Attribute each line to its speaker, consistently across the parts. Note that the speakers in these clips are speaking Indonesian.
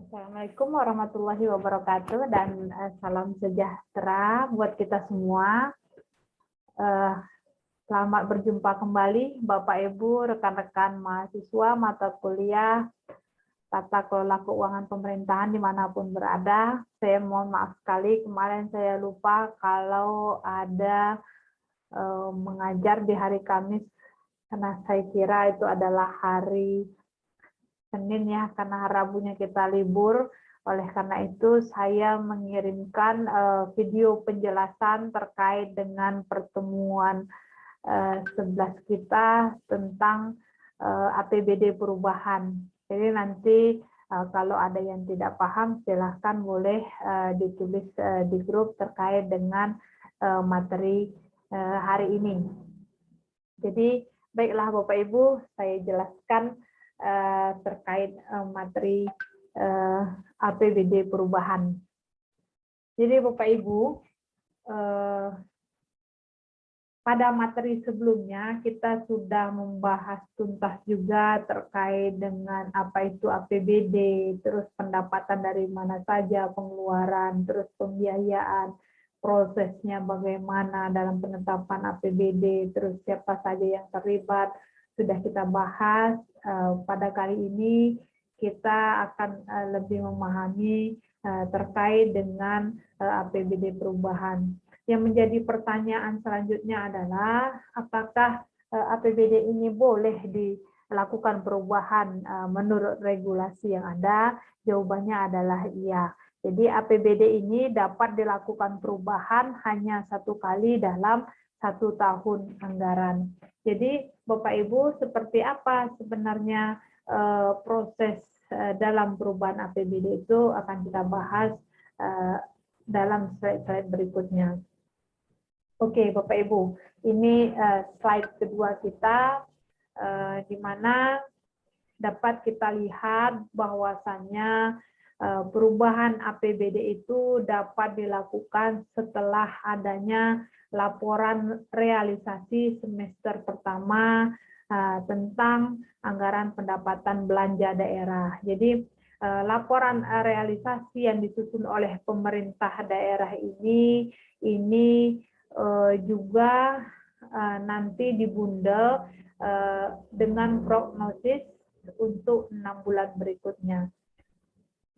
Speaker 1: Assalamualaikum warahmatullahi wabarakatuh dan salam sejahtera buat kita semua. Selamat berjumpa kembali Bapak Ibu, rekan-rekan mahasiswa mata kuliah Tata Kelola Keuangan Pemerintahan dimanapun berada. Saya mohon maaf sekali kemarin saya lupa kalau ada mengajar di hari Kamis karena saya kira itu adalah hari Senin ya, karena Rabunya kita libur. Oleh karena itu saya mengirimkan video penjelasan terkait dengan pertemuan 11 kita tentang APBD perubahan. Jadi nanti kalau ada yang tidak paham silahkan boleh ditulis di grup terkait dengan materi hari ini. Jadi baiklah Bapak Ibu, saya jelaskan terkait materi APBD perubahan. Jadi Bapak Ibu, pada materi sebelumnya kita sudah membahas tuntas juga terkait dengan apa itu APBD, terus pendapatan dari mana saja, pengeluaran, terus pembiayaan, prosesnya bagaimana dalam penetapan APBD, terus siapa saja yang terlibat, sudah kita bahas. Pada kali ini kita akan lebih memahami terkait dengan APBD perubahan. Yang menjadi pertanyaan selanjutnya adalah apakah APBD ini boleh dilakukan perubahan menurut regulasi yang ada? Jawabannya adalah iya. Jadi APBD ini dapat dilakukan perubahan hanya satu kali dalam 1 tahun anggaran. Jadi Bapak Ibu, seperti apa sebenarnya proses dalam perubahan APBD itu akan kita bahas dalam slide-slide berikutnya. Oke, Bapak Ibu, ini slide kedua kita, di mana dapat kita lihat bahwasannya perubahan APBD itu dapat dilakukan setelah adanya laporan realisasi semester pertama tentang anggaran pendapatan belanja daerah. Jadi laporan realisasi yang disusun oleh pemerintah daerah ini juga nanti dibundel dengan prognosis untuk 6 bulan berikutnya.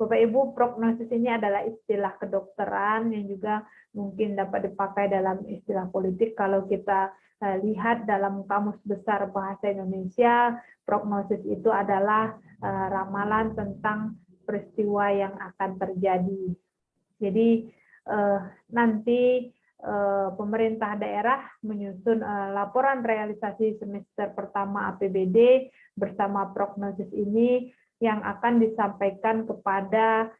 Speaker 1: Bapak Ibu, prognosis ini adalah istilah kedokteran yang juga mungkin dapat dipakai dalam istilah politik. Kalau kita lihat dalam Kamus Besar Bahasa Indonesia, prognosis itu adalah ramalan tentang peristiwa yang akan terjadi. Jadi nanti pemerintah daerah menyusun laporan realisasi semester pertama APBD bersama prognosis ini yang akan disampaikan kepada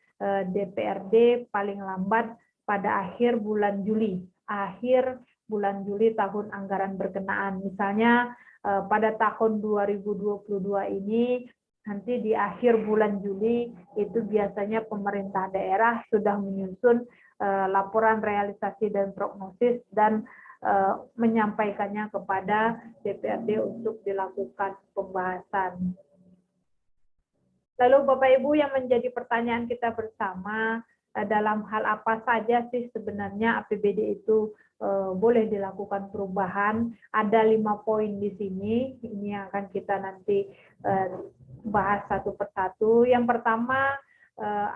Speaker 1: DPRD paling lambat pada akhir bulan Juli tahun anggaran berkenaan. Misalnya pada tahun 2022 ini nanti di akhir bulan Juli itu biasanya pemerintah daerah sudah menyusun laporan realisasi dan prognosis dan menyampaikannya kepada DPRD untuk dilakukan pembahasan. Lalu Bapak Ibu, yang menjadi pertanyaan kita bersama, dalam hal apa saja sih sebenarnya APBD itu boleh dilakukan perubahan? Ada 5 poin di sini, ini yang akan kita nanti bahas satu persatu. Yang pertama,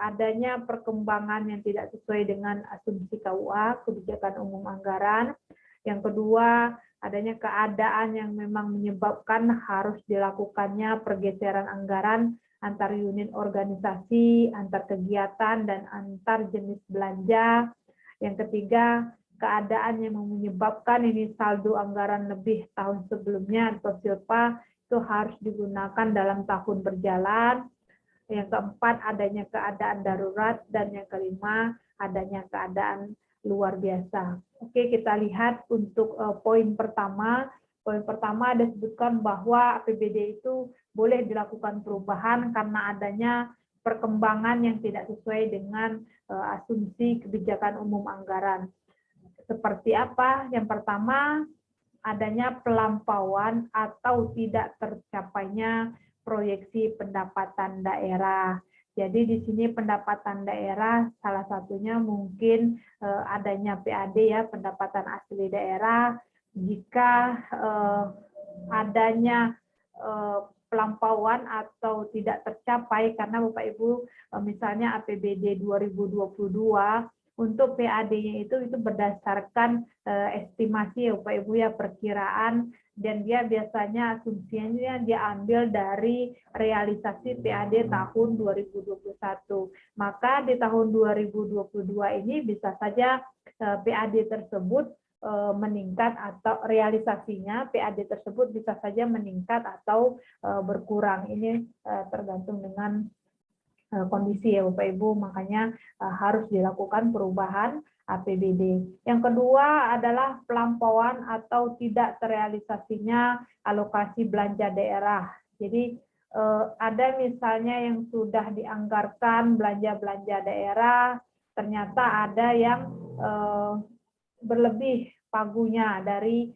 Speaker 1: adanya perkembangan yang tidak sesuai dengan asumsi KUA, kebijakan umum anggaran. Yang kedua, adanya keadaan yang memang menyebabkan harus dilakukannya pergeseran anggaran antar unit organisasi, antar kegiatan, dan antar jenis belanja. Yang ketiga, keadaan yang menyebabkan ini saldo anggaran lebih tahun sebelumnya atau silpa itu harus digunakan dalam tahun berjalan. Yang keempat, adanya keadaan darurat, dan yang kelima, adanya keadaan luar biasa. Oke, kita lihat untuk poin pertama. Poin pertama ada disebutkan bahwa APBD itu boleh dilakukan perubahan karena adanya perkembangan yang tidak sesuai dengan asumsi kebijakan umum anggaran. Seperti apa? Yang pertama, adanya pelampauan atau tidak tercapainya proyeksi pendapatan daerah. Jadi di sini pendapatan daerah salah satunya mungkin adanya PAD ya, pendapatan asli daerah. Jika adanya pelampauan atau tidak tercapai karena Bapak Ibu misalnya APBD 2022 untuk PAD-nya itu berdasarkan estimasi ya Bapak Ibu ya, perkiraan, dan dia biasanya asumsinya dia ambil dari realisasi PAD tahun 2021. Maka di tahun 2022 ini bisa saja PAD tersebut meningkat atau realisasinya PAD tersebut bisa saja meningkat atau berkurang. Ini tergantung dengan kondisi ya Bapak Ibu, makanya harus dilakukan perubahan APBD. Yang kedua adalah pelampauan atau tidak terrealisasinya alokasi belanja daerah. Jadi ada misalnya yang sudah dianggarkan belanja-belanja daerah, ternyata ada yang berlebih pagunya dari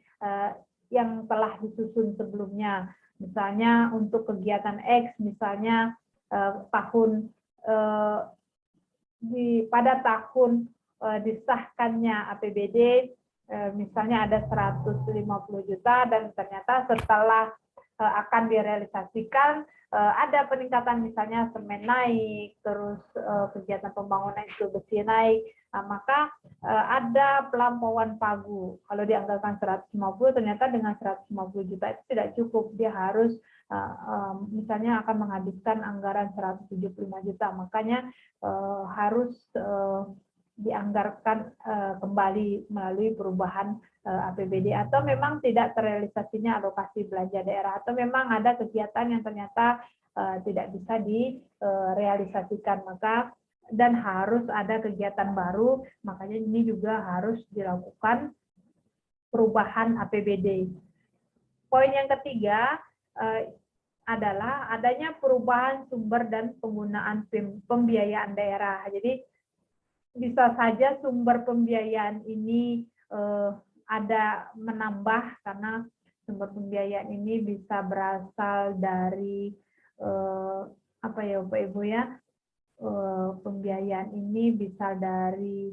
Speaker 1: yang telah disusun sebelumnya. Misalnya untuk kegiatan X, misalnya pada tahun disahkannya APBD misalnya ada 150 juta dan ternyata setelah akan direalisasikan ada peningkatan misalnya semen naik, terus kegiatan pembangunan itu besi naik, maka ada pelampauan pagu. Kalau dianggarkan 150, ternyata dengan 150 juta itu tidak cukup, dia harus misalnya akan menghabiskan anggaran 175 juta, makanya harus dianggarkan kembali melalui perubahan APBD, atau memang tidak terrealisasinya alokasi belanja daerah, atau memang ada kegiatan yang ternyata tidak bisa direalisasikan, maka dan harus ada kegiatan baru, makanya ini juga harus dilakukan perubahan APBD. Poin yang ketiga adalah adanya perubahan sumber dan penggunaan pembiayaan daerah. Jadi bisa saja sumber pembiayaan ini ada menambah, karena sumber pembiayaan ini bisa berasal dari apa ya Bapak Ibu ya, pembiayaan ini bisa dari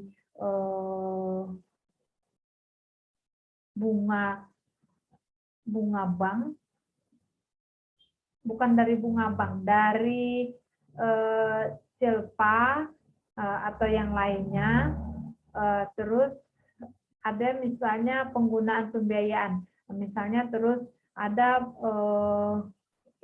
Speaker 1: bunga bank, bukan dari bunga bank, dari silpa atau yang lainnya. Terus ada misalnya penggunaan pembiayaan, misalnya terus ada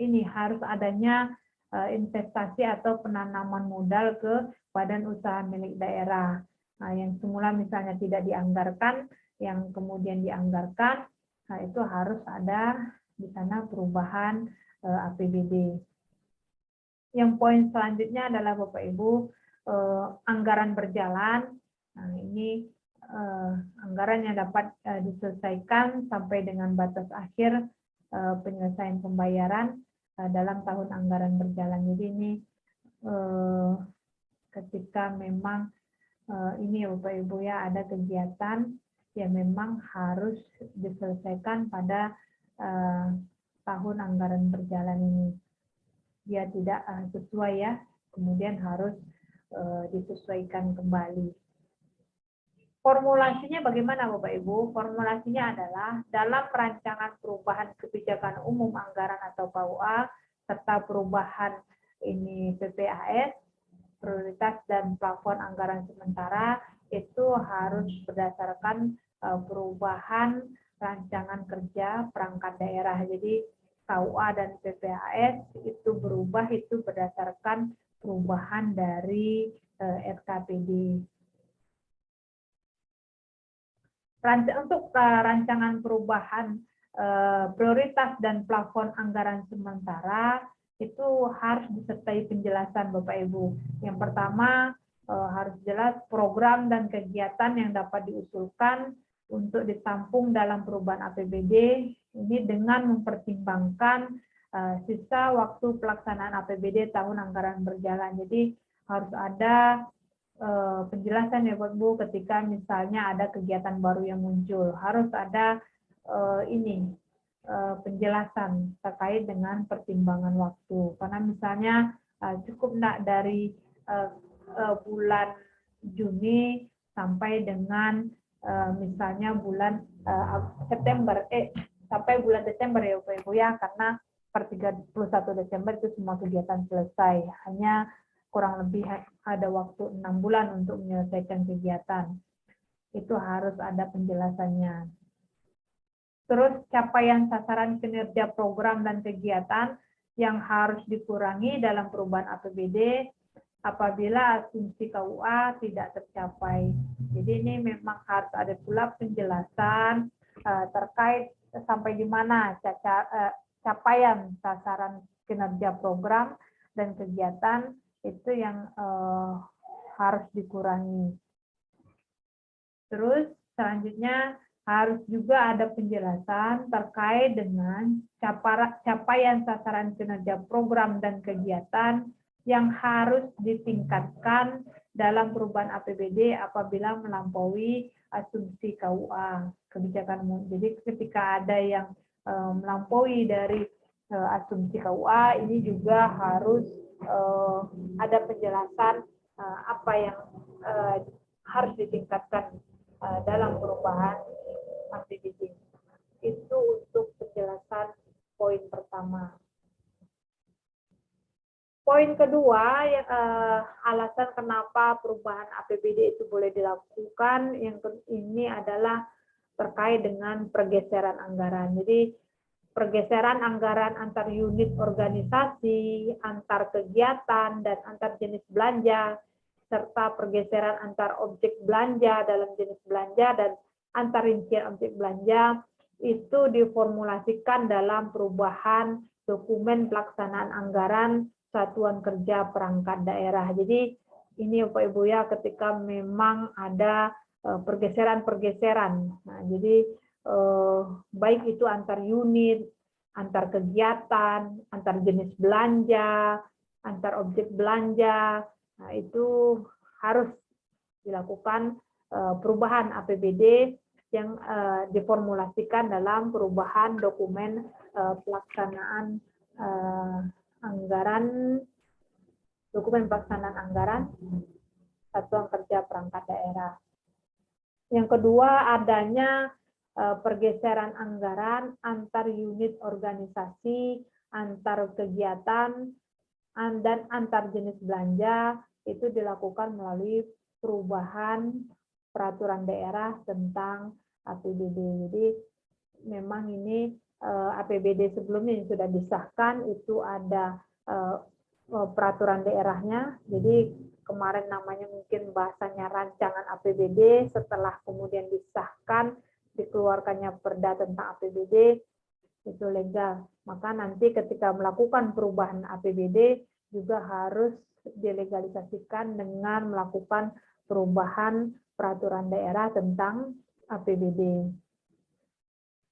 Speaker 1: ini harus adanya investasi atau penanaman modal ke badan usaha milik daerah. Nah, yang semula misalnya tidak dianggarkan, yang kemudian dianggarkan, nah itu harus ada di sana perubahan APBD. Yang poin selanjutnya adalah Bapak Ibu, anggaran berjalan. Nah, ini anggaran yang dapat diselesaikan sampai dengan batas akhir penyelesaian pembayaran dalam tahun anggaran berjalan. Jadi ini ketika memang ini ya Bapak Ibu ya, ada kegiatan yang memang harus diselesaikan pada tahun anggaran berjalan ini. Dia tidak sesuai ya, kemudian harus disesuaikan kembali. Formulasinya bagaimana Bapak Ibu? Formulasinya adalah dalam rancangan perubahan kebijakan umum anggaran atau KUA serta perubahan ini PPAS, prioritas dan plafon anggaran sementara, itu harus berdasarkan perubahan rancangan kerja perangkat daerah. Jadi KUA dan PPAS itu berubah itu berdasarkan perubahan dari RKPD. Untuk rancangan perubahan prioritas dan plafon anggaran sementara itu harus disertai penjelasan Bapak Ibu. Yang pertama harus jelas program dan kegiatan yang dapat diusulkan untuk ditampung dalam perubahan APBD ini dengan mempertimbangkan sisa waktu pelaksanaan APBD tahun anggaran berjalan. Jadi harus ada penjelasan ya Bapak Ibu, ketika misalnya ada kegiatan baru yang muncul, harus ada penjelasan terkait dengan pertimbangan waktu. Karena misalnya Cukup enggak dari bulan Juni sampai dengan misalnya bulan September, sampai bulan Desember ya Bapak Ibu ya, karena per 31 Desember itu semua kegiatan selesai. Hanya kurang lebih ada waktu 6 bulan untuk menyelesaikan kegiatan. Itu harus ada penjelasannya. Terus capaian sasaran kinerja program dan kegiatan yang harus dikurangi dalam perubahan APBD apabila asumsi KUA tidak tercapai. Jadi ini memang harus ada pula penjelasan terkait sampai di mana capaian sasaran kinerja program dan kegiatan itu yang harus dikurangi. Terus selanjutnya harus juga ada penjelasan terkait dengan capaian sasaran kinerja program dan kegiatan yang harus ditingkatkan dalam perubahan APBD apabila melampaui asumsi KUA kebijakan umum. Jadi ketika ada yang melampaui dari asumsi KUA, ini juga harus ada penjelasan apa yang harus ditingkatkan dalam perubahan APBD. Itu untuk penjelasan poin pertama. Poin kedua, alasan kenapa perubahan APBD itu boleh dilakukan, yang ini adalah terkait dengan pergeseran anggaran. Jadi pergeseran anggaran antar unit organisasi, antar kegiatan, dan antar jenis belanja, serta pergeseran antar objek belanja dalam jenis belanja dan antar rincian objek belanja itu diformulasikan dalam perubahan dokumen pelaksanaan anggaran Satuan Kerja Perangkat Daerah. Jadi ini Bapak Ibu ya, ketika memang ada pergeseran-pergeseran. Nah, jadi baik itu antar unit, antar kegiatan, antar jenis belanja, antar objek belanja, nah itu harus dilakukan perubahan APBD yang diformulasikan dalam perubahan dokumen pelaksanaan anggaran, dokumen pelaksanaan anggaran Satuan Kerja Perangkat Daerah. Yang kedua, adanya pergeseran anggaran antar unit organisasi, antar kegiatan, dan antar jenis belanja itu dilakukan melalui perubahan peraturan daerah tentang APBD. Jadi memang ini APBD sebelumnya yang sudah disahkan itu ada peraturan daerahnya. Jadi kemarin namanya mungkin bahasanya rancangan APBD, setelah kemudian disahkan dikeluarkannya perda tentang APBD itu legal. Maka nanti ketika melakukan perubahan APBD juga harus dilegalisasikan dengan melakukan perubahan peraturan daerah tentang APBD.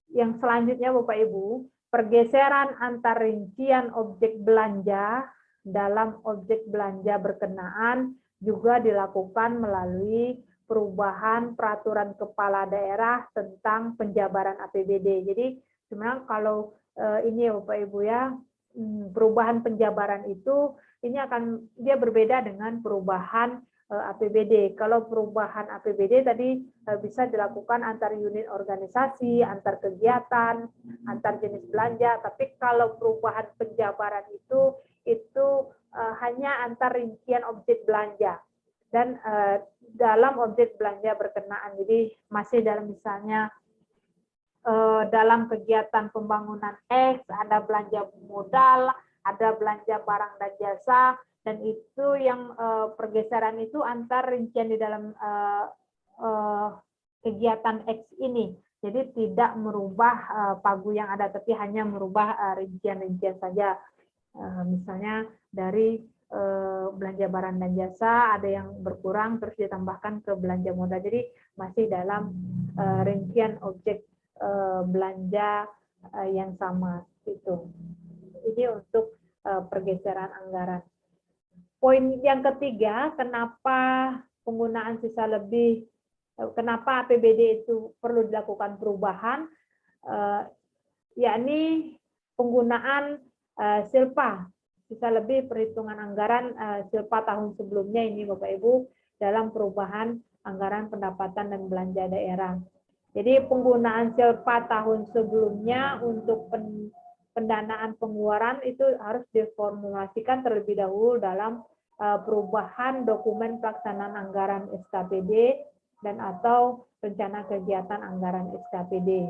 Speaker 1: Yang selanjutnya Bapak Ibu, pergeseran antar rincian objek belanja dalam objek belanja berkenaan juga dilakukan melalui perubahan peraturan kepala daerah tentang penjabaran APBD. Jadi sebenarnya kalau ini ya Bapak Ibu ya, perubahan penjabaran itu ini dia berbeda dengan perubahan APBD. Kalau perubahan APBD tadi bisa dilakukan antar unit organisasi, antar kegiatan, antar jenis belanja. Tapi kalau perubahan penjabaran itu hanya antar rincian objek belanja dan dalam objek belanja berkenaan. Jadi masih dalam misalnya dalam kegiatan pembangunan X ada belanja modal, ada belanja barang dan jasa. Dan itu yang pergeseran itu antar rincian di dalam kegiatan X ini. Jadi tidak merubah pagu yang ada, tapi hanya merubah rincian-rincian saja. Misalnya dari belanja barang dan jasa ada yang berkurang terus ditambahkan ke belanja modal. Jadi masih dalam rincian objek belanja yang sama itu. Ini untuk pergeseran anggaran. Poin yang ketiga, kenapa penggunaan sisa lebih, kenapa APBD itu perlu dilakukan perubahan, yakni penggunaan silpa bisa lebih perhitungan anggaran silpa tahun sebelumnya ini Bapak Ibu dalam perubahan anggaran pendapatan dan belanja daerah. Jadi penggunaan silpa tahun sebelumnya untuk pendanaan pengeluaran itu harus diformulasikan terlebih dahulu dalam perubahan dokumen pelaksanaan anggaran SKPD dan atau rencana kegiatan anggaran SKPD.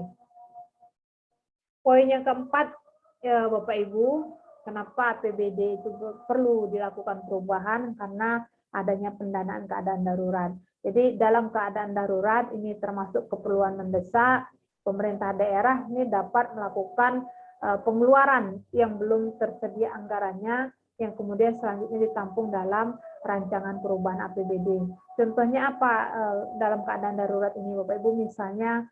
Speaker 1: Poin yang keempat, Bapak Ibu, kenapa APBD itu perlu dilakukan perubahan? Karena adanya pendanaan keadaan darurat. Jadi dalam keadaan darurat ini termasuk keperluan mendesak, pemerintah daerah ini dapat melakukan pengeluaran yang belum tersedia anggarannya, yang kemudian selanjutnya ditampung dalam rancangan perubahan APBD. Contohnya apa dalam keadaan darurat ini Bapak Ibu? Misalnya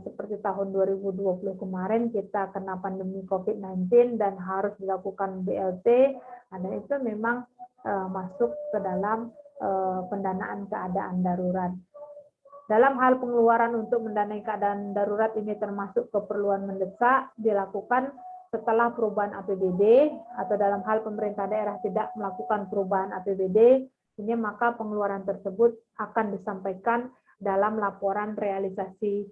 Speaker 1: seperti tahun 2020 kemarin kita kena pandemi COVID-19 dan harus dilakukan BLT, dan itu memang masuk ke dalam pendanaan keadaan darurat. Dalam hal pengeluaran untuk mendanai keadaan darurat ini termasuk keperluan mendesak dilakukan setelah perubahan APBD atau dalam hal pemerintah daerah tidak melakukan perubahan APBD, ini maka pengeluaran tersebut akan disampaikan dalam laporan realisasi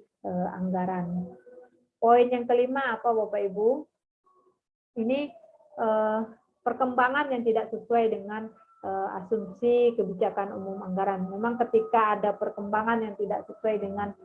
Speaker 1: anggaran. Poin yang kelima apa Bapak Ibu? Ini perkembangan yang tidak sesuai dengan asumsi kebijakan umum anggaran. Memang ketika ada perkembangan yang tidak sesuai dengan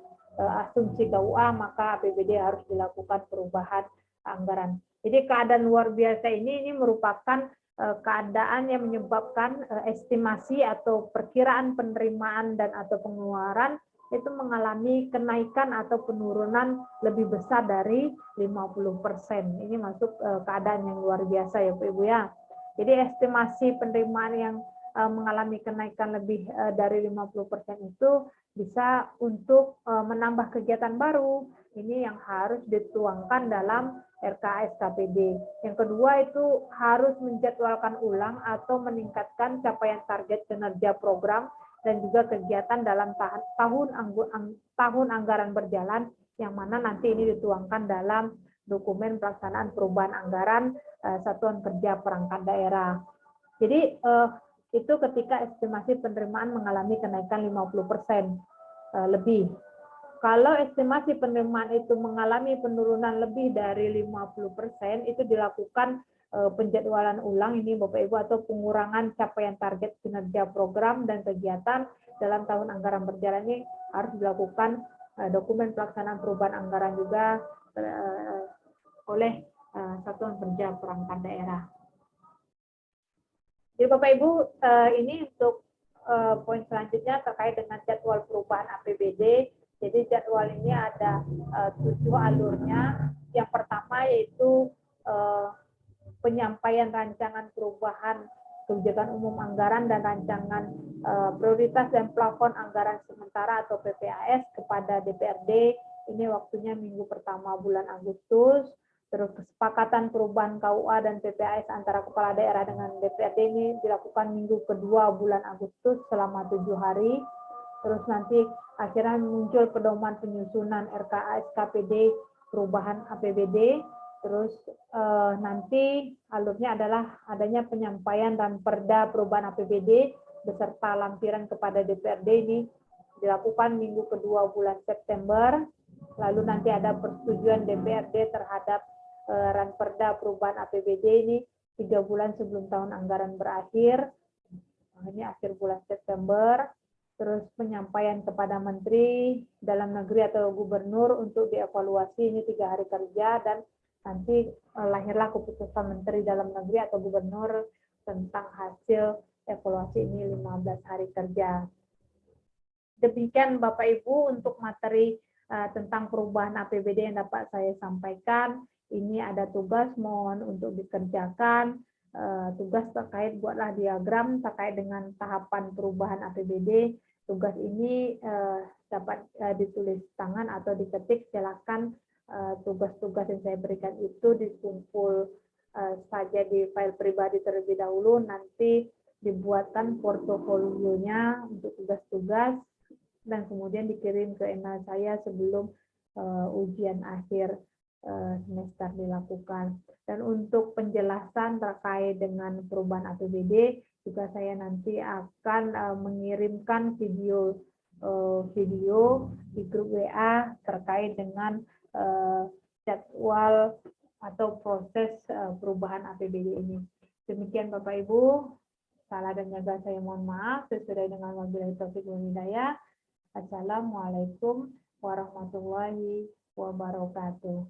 Speaker 1: asumsi KUA, maka APBD harus dilakukan perubahan anggaran. Jadi keadaan luar biasa ini merupakan keadaan yang menyebabkan estimasi atau perkiraan penerimaan dan atau pengeluaran itu mengalami kenaikan atau penurunan lebih besar dari 50%. Ini masuk keadaan yang luar biasa ya Bu Ibu ya. Jadi estimasi penerimaan yang mengalami kenaikan lebih dari 50% itu bisa untuk menambah kegiatan baru. Ini yang harus dituangkan dalam RKA SKPD. Yang kedua itu harus menjadwalkan ulang atau meningkatkan capaian target kinerja program dan juga kegiatan dalam tahun anggaran berjalan, yang mana nanti ini dituangkan dalam dokumen pelaksanaan perubahan anggaran Satuan Kerja Perangkat Daerah. Jadi itu ketika estimasi penerimaan mengalami kenaikan 50% lebih. Kalau estimasi penerimaan itu mengalami penurunan lebih dari 50%, itu dilakukan penjadwalan ulang ini Bapak Ibu atau pengurangan capaian target kinerja program dan kegiatan dalam tahun anggaran berjalan ini harus dilakukan dokumen pelaksanaan perubahan anggaran juga oleh Satuan Kerja Perangkat Daerah. Jadi Bapak Ibu, ini untuk poin selanjutnya terkait dengan jadwal perubahan APBD. Jadi jadwal ini ada 7 alurnya. Yang pertama yaitu penyampaian rancangan perubahan kebijakan umum anggaran dan rancangan prioritas dan plafon anggaran sementara atau PPAS kepada DPRD. Ini waktunya minggu pertama bulan Agustus. Terus kesepakatan perubahan KUA dan PPAS antara kepala daerah dengan DPRD ini dilakukan minggu kedua bulan Agustus selama 7 hari. Terus nanti akhirnya muncul pedoman penyusunan RKA SKPD perubahan APBD. Terus nanti alurnya adalah adanya penyampaian dan perda perubahan APBD beserta lampiran kepada DPRD ini dilakukan minggu kedua bulan September. Lalu nanti ada persetujuan DPRD terhadap ranperda perubahan APBD ini 3 bulan sebelum tahun anggaran berakhir. Ini akhir bulan September. Terus penyampaian kepada Menteri Dalam Negeri atau Gubernur untuk dievaluasi ini 3 hari kerja, dan nanti lahirlah keputusan Menteri Dalam Negeri atau Gubernur tentang hasil evaluasi ini 15 hari kerja. Demikian Bapak Ibu untuk materi tentang perubahan APBD yang dapat saya sampaikan. Ini ada tugas mohon untuk dikerjakan. Tugas terkait buatlah diagram terkait dengan tahapan perubahan APBD. Tugas ini dapat ditulis tangan atau diketik. Silakan tugas-tugas yang saya berikan itu dikumpul saja di file pribadi terlebih dahulu. Nanti dibuatkan portofolionya untuk tugas-tugas dan kemudian dikirim ke email saya sebelum ujian akhir semester dilakukan. Dan untuk penjelasan terkait dengan perubahan APBD juga saya nanti akan mengirimkan video di grup WA terkait dengan jadwal atau proses perubahan APBD ini. Demikian Bapak Ibu, salah dan gagal saya mohon maaf. Sesuai dengan wabillahi taufiq wal hidayah. Assalamualaikum warahmatullahi wabarakatuh.